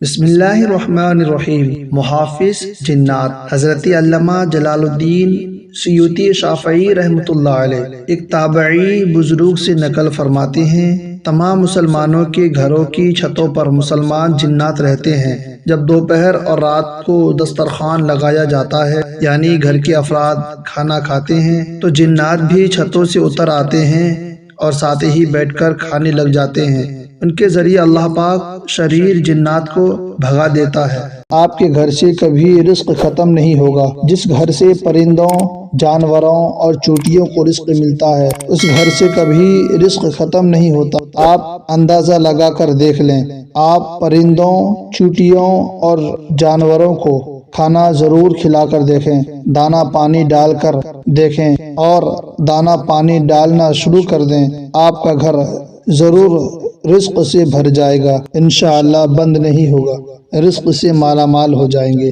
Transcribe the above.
بسم اللہ الرحمن الرحیم۔ محافظ جنات حضرت علامہ جلال الدین سیوطی شافعی رحمۃ اللہ علیہ ایک تابعی بزرگ سے نقل فرماتے ہیں، تمام مسلمانوں کے گھروں کی چھتوں پر مسلمان جنات رہتے ہیں۔ جب دوپہر اور رات کو دسترخوان لگایا جاتا ہے، یعنی گھر کے افراد کھانا کھاتے ہیں، تو جنات بھی چھتوں سے اتر آتے ہیں اور ساتھ ہی بیٹھ کر کھانے لگ جاتے ہیں۔ ان کے ذریعے اللہ پاک شریر جنات کو بھگا دیتا ہے۔ آپ کے گھر سے کبھی رزق ختم نہیں ہوگا۔ جس گھر سے پرندوں، جانوروں اور چوٹیوں کو رزق ملتا ہے، اس گھر سے کبھی رزق ختم نہیں ہوتا۔ آپ اندازہ لگا کر دیکھ لیں، آپ پرندوں، چوٹیوں اور جانوروں کو کھانا ضرور کھلا کر دیکھیں، دانا پانی ڈال کر دیکھیں اور دانا پانی ڈالنا شروع کر دیں، آپ کا گھر ضرور رزق سے بھر جائے گا، انشاءاللہ بند نہیں ہوگا، رزق سے مالا مال ہو جائیں گے۔